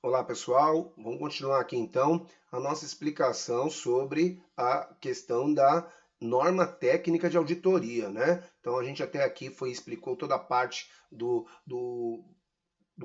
Olá pessoal, vamos continuar aqui então a nossa explicação sobre a questão da norma técnica de auditoria, né? Então a gente até aqui explicou toda a parte do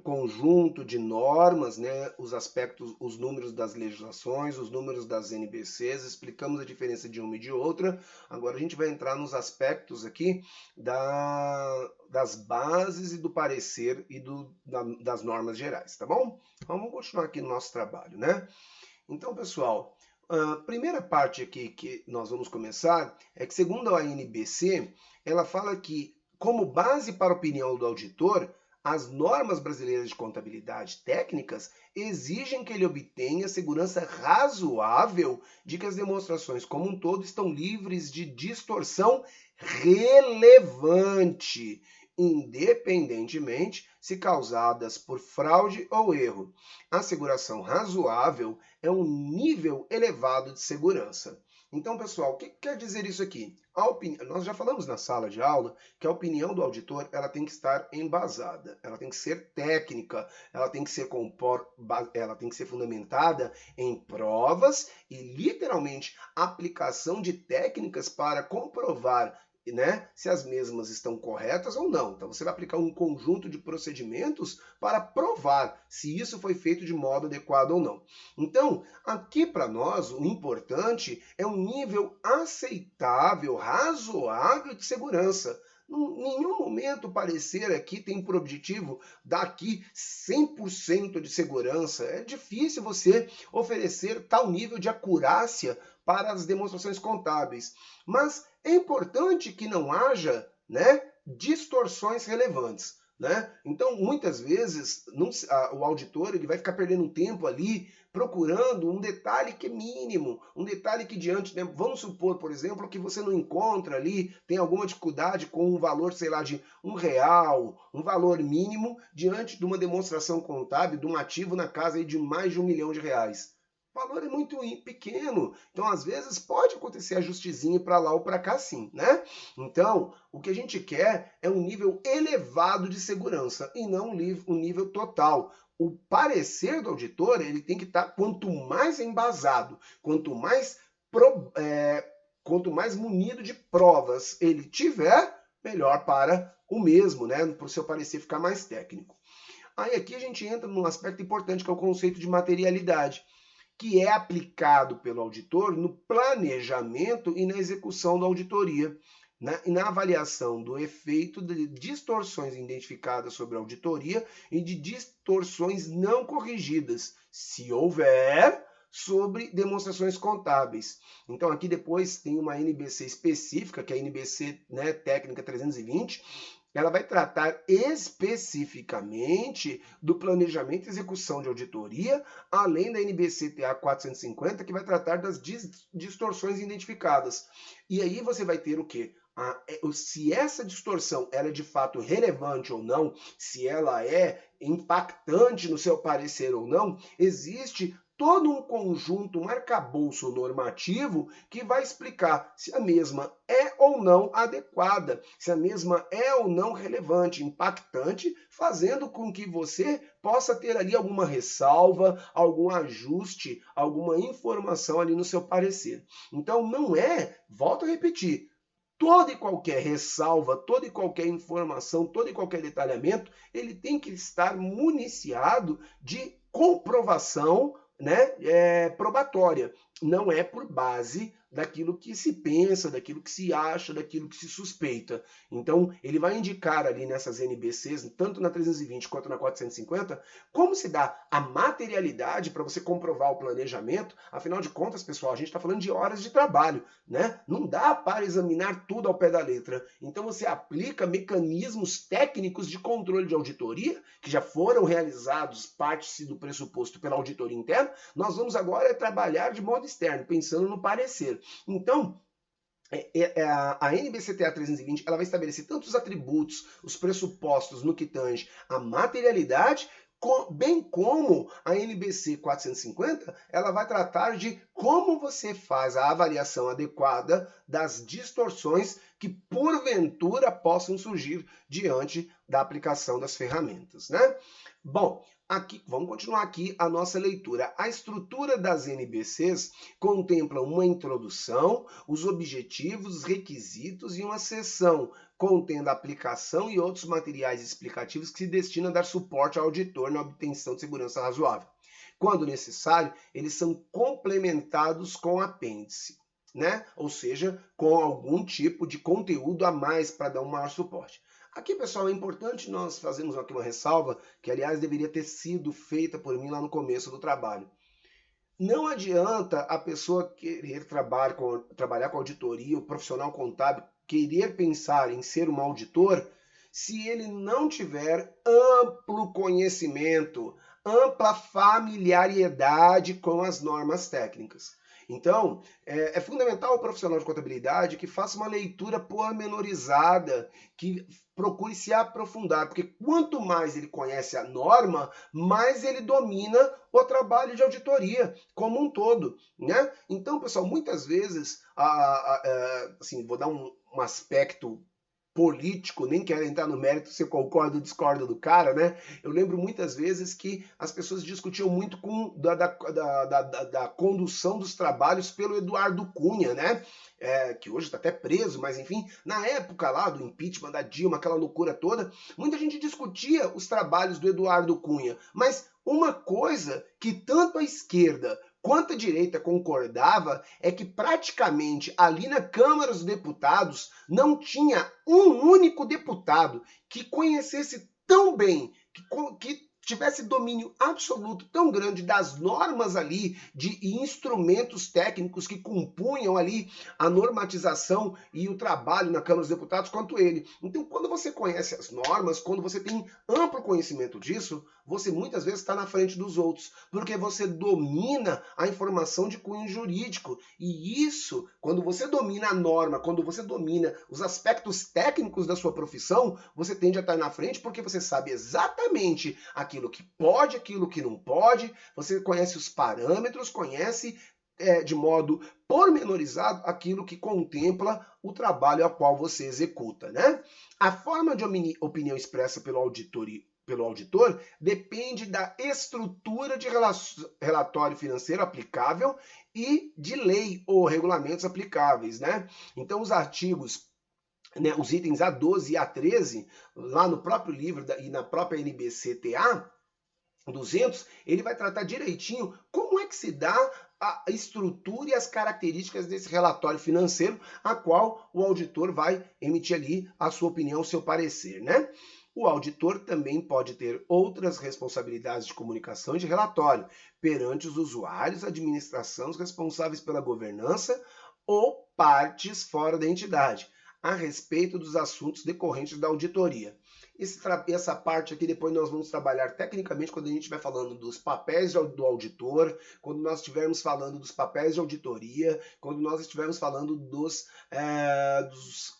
conjunto de normas, né, os aspectos, os números das legislações, os números das NBCs, explicamos a diferença de uma e de outra. Agora a gente vai entrar nos aspectos aqui das bases e do parecer e das normas gerais, tá bom? Então, vamos continuar aqui no nosso trabalho, né? Então, pessoal, a primeira parte aqui que nós vamos começar é que, segundo a NBC, ela fala que, como base para a opinião do auditor, as normas brasileiras de contabilidade técnicas exigem que ele obtenha segurança razoável de que as demonstrações como um todo estão livres de distorção relevante, independentemente se causadas por fraude ou erro. A asseguração razoável é um nível elevado de segurança. Então, pessoal, o que quer dizer isso aqui? Nós já falamos na sala de aula que a opinião do auditor ela tem que estar embasada, ela tem que ser técnica, ela tem que ser fundamentada em provas e, literalmente, aplicação de técnicas para comprovar, né, se as mesmas estão corretas ou não. Então você vai aplicar um conjunto de procedimentos para provar se isso foi feito de modo adequado ou não. Então, aqui para nós, o importante é um nível aceitável, razoável de segurança. Em nenhum momento o parecer aqui tem por objetivo dar aqui 100% de segurança. É difícil você oferecer tal nível de acurácia para as demonstrações contábeis. Mas é importante que não haja, né, distorções relevantes. Né? Então, muitas vezes, o auditor ele vai ficar perdendo tempo ali procurando um detalhe que é mínimo, um detalhe que diante, né, vamos supor, por exemplo, que você não encontra ali, tem alguma dificuldade com um valor, sei lá, de R$1, um valor mínimo, diante de uma demonstração contábil de um ativo na casa aí de mais de R$1 milhão. O valor é muito pequeno, então às vezes pode acontecer ajustezinho para lá ou para cá sim, né? Então, o que a gente quer é um nível elevado de segurança e não um nível total. O parecer do auditor ele tem que estar quanto mais embasado, quanto mais munido de provas ele tiver, melhor para o mesmo, né? Para o seu parecer ficar mais técnico. Aí aqui a gente entra num aspecto importante que é o conceito de materialidade, que é aplicado pelo auditor no planejamento e na execução da auditoria, e na avaliação do efeito de distorções identificadas sobre a auditoria e de distorções não corrigidas, se houver, sobre demonstrações contábeis. Então aqui depois tem uma NBC específica, que é a NBC, né, técnica 320, ela vai tratar especificamente do planejamento e execução de auditoria, além da NBC-TA 450, que vai tratar das distorções identificadas. E aí você vai ter o quê? Se essa distorção ela é de fato relevante ou não, se ela é impactante no seu parecer ou não, existe todo um conjunto, um arcabouço normativo que vai explicar se a mesma é ou não adequada, se a mesma é ou não relevante, impactante, fazendo com que você possa ter ali alguma ressalva, algum ajuste, alguma informação ali no seu parecer. Então não volto a repetir, toda e qualquer ressalva, toda e qualquer informação, todo e qualquer detalhamento, ele tem que estar municiado de comprovação, né, probatória. Não é por base daquilo que se pensa, daquilo que se acha, daquilo que se suspeita. Então, ele vai indicar ali nessas NBCs, tanto na 320 quanto na 450, como se dá a materialidade para você comprovar o planejamento. Afinal de contas, pessoal, a gente está falando de horas de trabalho, né? Não dá para examinar tudo ao pé da letra. Então, você aplica mecanismos técnicos de controle de auditoria, que já foram realizados, parte do pressuposto pela auditoria interna. Nós vamos agora trabalhar de modo externo, pensando no parecer. Então, a NBC-TA 320 ela vai estabelecer tanto os atributos, os pressupostos no que tange à materialidade, bem como a NBC 450, ela vai tratar de como você faz a avaliação adequada das distorções que porventura possam surgir diante da aplicação das ferramentas, né? Bom, aqui, vamos continuar aqui a nossa leitura. A estrutura das NBCs contempla uma introdução, os objetivos, os requisitos e uma seção contendo a aplicação e outros materiais explicativos que se destinam a dar suporte ao auditor na obtenção de segurança razoável. Quando necessário, eles são complementados com apêndice, né? Ou seja, com algum tipo de conteúdo a mais para dar um maior suporte. Aqui, pessoal, é importante nós fazermos aqui uma ressalva, que aliás deveria ter sido feita por mim lá no começo do trabalho. Não adianta a pessoa querer trabalhar com auditoria, o profissional contábil querer pensar em ser um auditor, se ele não tiver amplo conhecimento, ampla familiaridade com as normas técnicas. Então, é fundamental o profissional de contabilidade que faça uma leitura pormenorizada, que procure se aprofundar, porque quanto mais ele conhece a norma, mais ele domina o trabalho de auditoria como um todo, né? Então, pessoal, muitas vezes, assim, vou dar um aspecto político, nem quero entrar no mérito se eu concordo ou discordo do cara, né? Eu lembro muitas vezes que as pessoas discutiam muito da condução dos trabalhos pelo Eduardo Cunha, né? Que hoje está até preso, mas enfim, na época lá do impeachment da Dilma, aquela loucura toda, muita gente discutia os trabalhos do Eduardo Cunha, mas uma coisa que tanto a esquerda quanto a direita concordava é que praticamente ali na Câmara dos Deputados não tinha um único deputado que conhecesse tão bem, que tivesse domínio absoluto tão grande das normas ali, de instrumentos técnicos que compunham ali a normatização e o trabalho na Câmara dos Deputados quanto ele. Então, quando você conhece as normas, quando você tem amplo conhecimento disso, você muitas vezes está na frente dos outros, porque você domina a informação de cunho jurídico. E isso, quando você domina a norma, quando você domina os aspectos técnicos da sua profissão, você tende a estar na frente porque você sabe exatamente aquilo que pode, aquilo que não pode, você conhece os parâmetros, conhece de modo pormenorizado aquilo que contempla o trabalho a qual você executa, né? A forma de opinião expressa pelo auditor depende da estrutura de relatório financeiro aplicável e de lei ou regulamentos aplicáveis, né? Então, os artigos, né, os itens A12 e A13, lá no próprio livro e na própria NBC-TA 200, ele vai tratar direitinho como é que se dá a estrutura e as características desse relatório financeiro, a qual o auditor vai emitir ali a sua opinião, o seu parecer, né? O auditor também pode ter outras responsabilidades de comunicação e de relatório perante os usuários, administração, os responsáveis pela governança ou partes fora da entidade, a respeito dos assuntos decorrentes da auditoria. Essa parte aqui depois nós vamos trabalhar tecnicamente quando a gente estiver falando dos papéis do auditor, quando nós estivermos falando dos papéis de auditoria, quando nós estivermos falando dos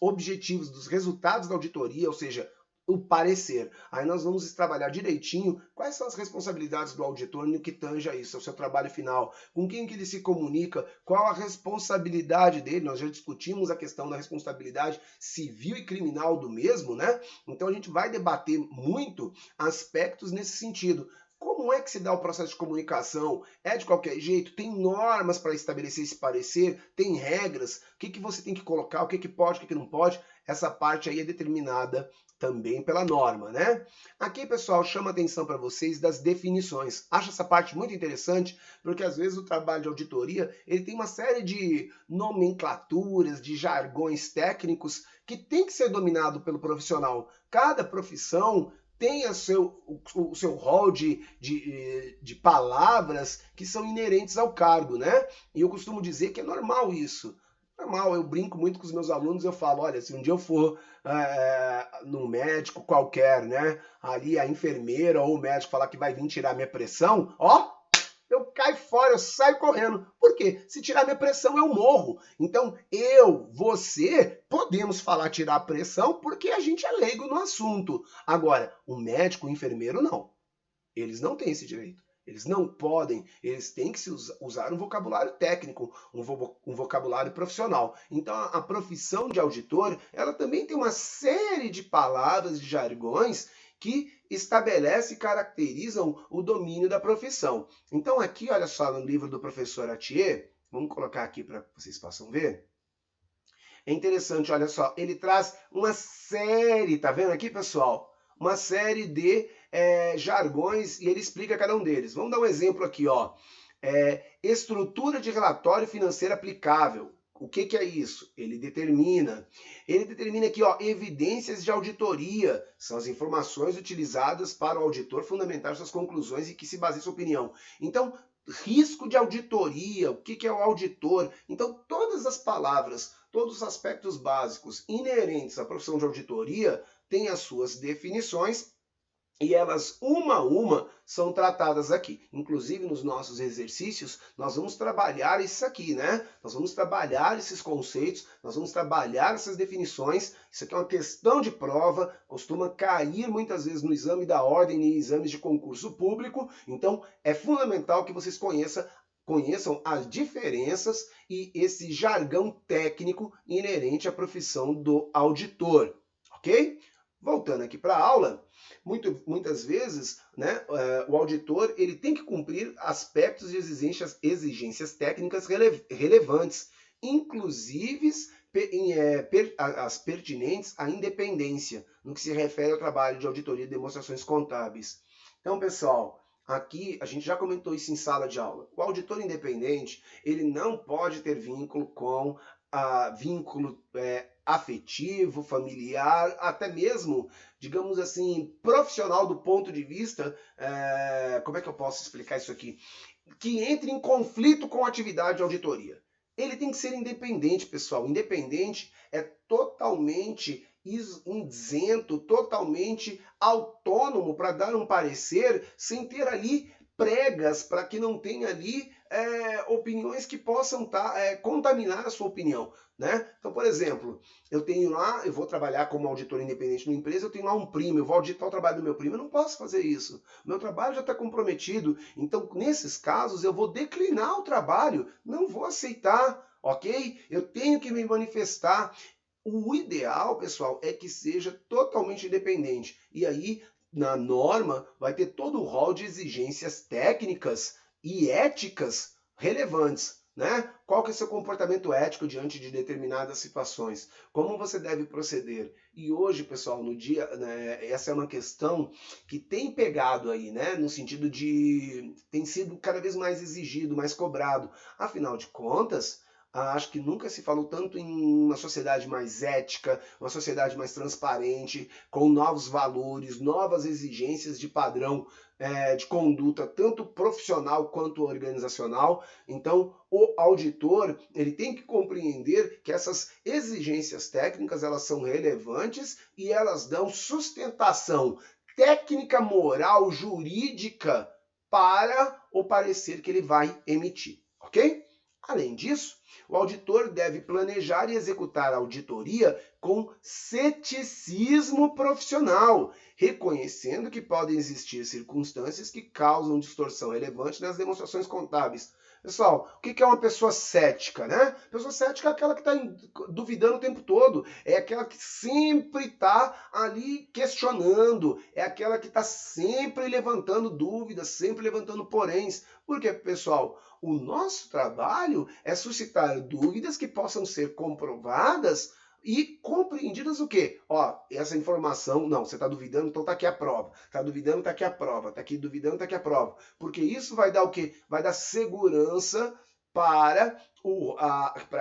objetivos, dos resultados da auditoria, ou seja, o parecer. Aí nós vamos trabalhar direitinho quais são as responsabilidades do auditor no que tange a isso, ao seu trabalho final, com quem que ele se comunica, qual a responsabilidade dele. Nós já discutimos a questão da responsabilidade civil e criminal do mesmo, né? Então a gente vai debater muito aspectos nesse sentido. Como é que se dá o processo de comunicação? É de qualquer jeito? Tem normas para estabelecer esse parecer? Tem regras? O que você tem que colocar? O que pode, o que não pode? Essa parte aí é determinada também pela norma, né? Aqui, pessoal, chama atenção para vocês das definições. Acho essa parte muito interessante, porque às vezes o trabalho de auditoria, ele tem uma série de nomenclaturas, de jargões técnicos que tem que ser dominado pelo profissional. Cada profissão tem o seu rol de palavras que são inerentes ao cargo, né? E eu costumo dizer que é normal isso. Normal, eu brinco muito com os meus alunos, eu falo, olha, se um dia eu for num médico qualquer, né? Ali a enfermeira ou o médico falar que vai vir tirar minha pressão, ó, eu caio fora, eu saio correndo. Por quê? Se tirar minha pressão, eu morro. Então, você, podemos falar tirar a pressão porque a gente é leigo no assunto. Agora, o médico, o enfermeiro, não. Eles não têm esse direito. Eles não podem, eles têm que usar um vocabulário técnico, um vocabulário profissional. Então, a profissão de auditor, ela também tem uma série de palavras, de jargões, que estabelece e caracterizam o domínio da profissão. Então aqui, olha só, no livro do professor Atier, vamos colocar aqui para que vocês possam ver. É interessante, olha só, ele traz uma série, tá vendo aqui, pessoal? Uma série de jargões e ele explica cada um deles. Vamos dar um exemplo aqui, ó. Estrutura de relatório financeiro aplicável. O que é isso? Ele determina aqui, ó, evidências de auditoria, são as informações utilizadas para o auditor fundamentar suas conclusões e que se baseia sua opinião. Então, risco de auditoria, o que é o auditor? Então, todas as palavras, todos os aspectos básicos inerentes à profissão de auditoria têm as suas definições e elas, uma a uma, são tratadas aqui. Inclusive, nos nossos exercícios, nós vamos trabalhar isso aqui, né? Nós vamos trabalhar esses conceitos, nós vamos trabalhar essas definições. Isso aqui é uma questão de prova, costuma cair muitas vezes no exame da ordem e exames de concurso público. Então, é fundamental que vocês conheçam as diferenças e esse jargão técnico inerente à profissão do auditor, ok? Voltando aqui para a aula, muitas vezes, né, o auditor ele tem que cumprir aspectos de exigências técnicas relevantes, inclusive as pertinentes à independência, no que se refere ao trabalho de auditoria e demonstrações contábeis. Então, pessoal, aqui a gente já comentou isso em sala de aula. O auditor independente ele não pode ter vínculo com vínculo afetivo, familiar, até mesmo, digamos assim, profissional do ponto de vista, como é que eu posso explicar isso aqui? Que entre em conflito com a atividade de auditoria. Ele tem que ser independente, pessoal. Independente é totalmente isento, totalmente autônomo para dar um parecer sem ter ali pregas para que não tenha ali opiniões que possam contaminar a sua opinião, né? Então, por exemplo, eu vou trabalhar como auditor independente numa empresa, eu tenho lá um primo, eu vou auditar o trabalho do meu primo, eu não posso fazer isso. O meu trabalho já está comprometido, então nesses casos eu vou declinar o trabalho, não vou aceitar, ok? Eu tenho que me manifestar. O ideal, pessoal, é que seja totalmente independente. E aí, na norma, vai ter todo o rol de exigências técnicas e éticas relevantes, né? Qual que é o seu comportamento ético diante de determinadas situações? Como você deve proceder? E hoje, pessoal, no dia, né, essa é uma questão que tem pegado aí, né? No sentido de tem sido cada vez mais exigido, mais cobrado. Afinal de contas, acho que nunca se falou tanto em uma sociedade mais ética, uma sociedade mais transparente, com novos valores, novas exigências de padrão de conduta, tanto profissional quanto organizacional. Então, o auditor ele tem que compreender que essas exigências técnicas elas são relevantes e elas dão sustentação técnica, moral, jurídica para o parecer que ele vai emitir, ok? Além disso, o auditor deve planejar e executar a auditoria com ceticismo profissional, reconhecendo que podem existir circunstâncias que causam distorção relevante nas demonstrações contábeis. Pessoal, o que é uma pessoa cética, né? Pessoa cética é aquela que está duvidando o tempo todo, é aquela que sempre está ali questionando, é aquela que está sempre levantando dúvidas, sempre levantando poréns. Porque, pessoal, o nosso trabalho é suscitar dúvidas que possam ser comprovadas e compreendidas o quê? Ó, essa informação, não, você está duvidando, então está aqui a prova. Está duvidando, está aqui a prova. Está aqui duvidando, está aqui a prova. Porque isso vai dar o quê? Vai dar segurança para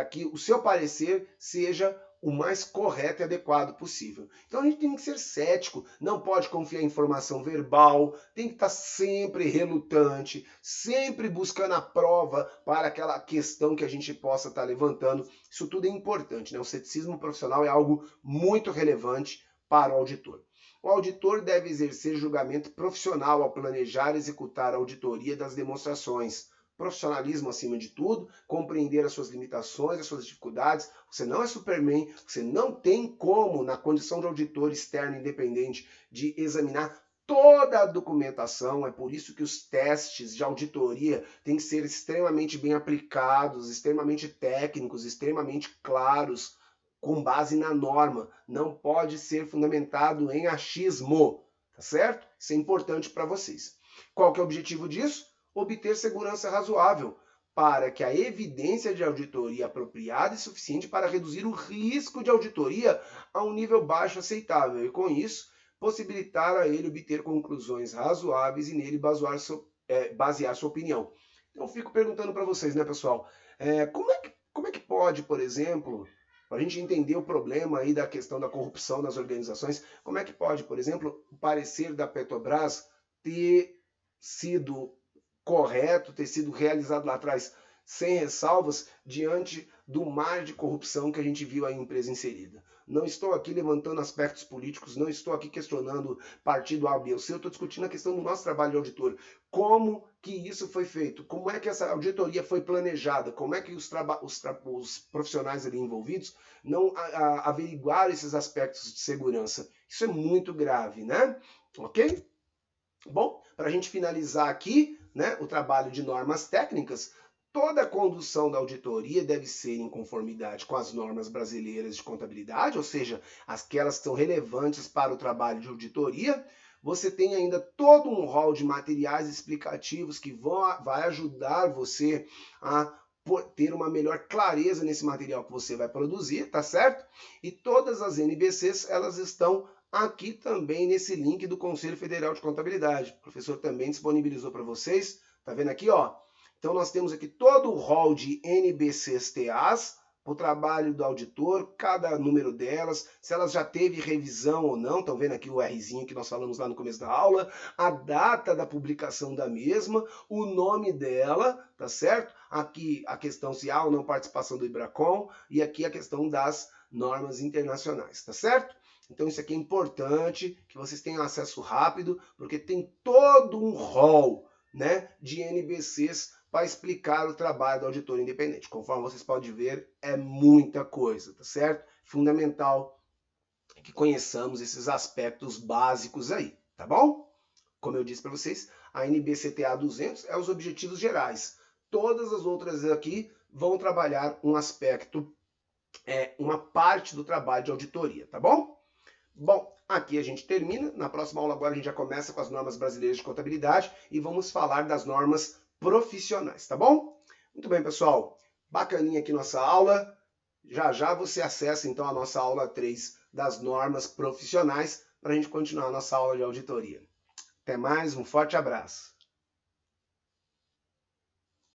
que o seu parecer seja o mais correto e adequado possível. Então a gente tem que ser cético, não pode confiar em informação verbal, tem que estar sempre relutante, sempre buscando a prova para aquela questão que a gente possa estar levantando. Isso tudo é importante, né? O ceticismo profissional é algo muito relevante para o auditor. O auditor deve exercer julgamento profissional ao planejar e executar a auditoria das demonstrações. Profissionalismo acima de tudo, compreender as suas limitações, as suas dificuldades. Você não é Superman, você não tem como, na condição de auditor externo independente, de examinar toda a documentação. É por isso que os testes de auditoria têm que ser extremamente bem aplicados, extremamente técnicos, extremamente claros, com base na norma. Não pode ser fundamentado em achismo. tá certo? Isso é importante para vocês. Qual que é o objetivo disso? Obter segurança razoável, para que a evidência de auditoria apropriada e suficiente para reduzir o risco de auditoria a um nível baixo aceitável e, com isso, possibilitar a ele obter conclusões razoáveis e nele basear sua opinião. Então, eu fico perguntando para vocês, né, pessoal, como é que pode, por exemplo, para a gente entender o problema aí da questão da corrupção nas organizações, como é que pode, por exemplo, o parecer da Petrobras ter sido correto, ter sido realizado lá atrás sem ressalvas diante do mar de corrupção que a gente viu a empresa inserida. Não estou aqui levantando aspectos políticos, não estou aqui questionando partido A, B ou C, eu estou discutindo a questão do nosso trabalho de auditor. Como que isso foi feito? Como é que essa auditoria foi planejada? Como é que os profissionais ali envolvidos não averiguaram esses aspectos de segurança? Isso é muito grave, né? Ok? Bom, para a gente finalizar aqui, né, o trabalho de normas técnicas, toda a condução da auditoria deve ser em conformidade com as normas brasileiras de contabilidade, ou seja, aquelas que são relevantes para o trabalho de auditoria. Você tem ainda todo um rol de materiais explicativos que vai ajudar você a ter uma melhor clareza nesse material que você vai produzir, tá certo? E todas as NBCs, elas estão aqui também nesse link do Conselho Federal de Contabilidade. O professor também disponibilizou para vocês. Tá vendo aqui, ó? Então nós temos aqui todo o rol de NBCs-TAs, o trabalho do auditor, cada número delas, se elas já teve revisão ou não, estão vendo aqui o Rzinho que nós falamos lá no começo da aula, a data da publicação da mesma, o nome dela, tá certo? Aqui a questão se há ou não participação do IBRACON e aqui a questão das normas internacionais, tá certo? Então isso aqui é importante, que vocês tenham acesso rápido, porque tem todo um rol, né, de NBCs para explicar o trabalho do auditor independente. Conforme vocês podem ver, é muita coisa, tá certo? Fundamental que conheçamos esses aspectos básicos aí, tá bom? Como eu disse para vocês, a NBCTA 200 é os objetivos gerais. Todas as outras aqui vão trabalhar um aspecto, uma parte do trabalho de auditoria, tá bom? Bom, aqui a gente termina. Na próxima aula agora a gente já começa com as normas brasileiras de contabilidade e vamos falar das normas profissionais, tá bom? Muito bem, pessoal. Bacaninha aqui nossa aula. Já já você acessa então a nossa aula 3 das normas profissionais para a gente continuar a nossa aula de auditoria. Até mais, um forte abraço.